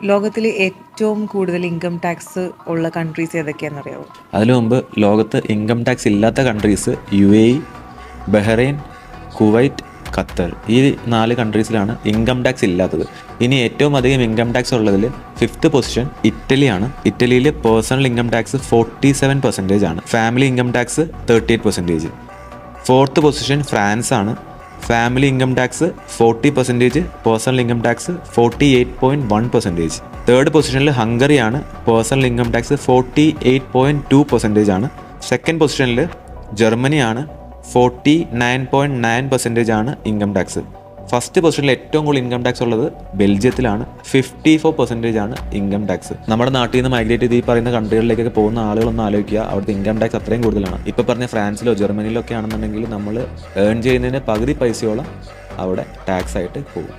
ലോകത്തിലെ ഏറ്റവും കൂടുതൽ ഇൻകം ടാക്സ് ഉള്ള കൺട്രീസ് ഏതൊക്കെയാണെന്നറിയാമോ? അതിനു മുമ്പ് ലോകത്ത് ഇൻകം ടാക്സ് ഇല്ലാത്ത countries UAE, Bahrain, Kuwait, Qatar. ഈ 4 കൺട്രീസിലാണ് ഇൻകം ടാക്സ് ഇല്ലാത്തത്. ഇനി ഏറ്റവും അധികം ഇൻകം ടാക്സ് ഉള്ളതിൽ 5th പൊസിഷൻ ഇറ്റലിയാണ്. ഇറ്റലിയിൽ പേഴ്സണൽ ഇൻകം ടാക്സ് 47% ആണ്. Family income tax 38%. 4th position France ആണ്. Family income tax 40%, personal income tax 48.1%. 3rd പൊസിഷനിൽ ഹംഗറിയാണ്. പേഴ്സണൽ ഇൻകം ടാക്സ് 48.2% ആണ്. 2nd പൊസിഷനിൽ ജർമ്മനിയാണ്. 49.9% ആണ് ഇൻകം ടാക്സ്. 1st പൊസിഷനിൽ ഏറ്റവും കൂടുതൽ ഇൻകം ടാക്സ് ഉള്ളത് ബെൽജിയത്തിലാണ്. 54% ആണ് ഇൻകം ടാക്സ്. നമ്മുടെ നാട്ടിൽ നിന്ന് മൈഗ്രേറ്റ് ചെയ്ത് ഈ പറയുന്ന കൺട്രികളിലേക്കൊക്കെ പോകുന്ന ആളുകളൊന്നും ആലോചിക്കുക, അവിടുത്തെ ഇൻകം ടാക്സ് അത്രയും കൂടുതലാണ്. ഇപ്പോൾ പറഞ്ഞ ഫ്രാൻസിലോ ജർമ്മനിയിലോ ഒക്കെ ആണെന്നുണ്ടെങ്കിൽ നമ്മൾ ഏൺ ചെയ്യുന്നതിന് പകുതി പൈസയോളം അവിടെ ടാക്സ് ആയിട്ട് പോകും.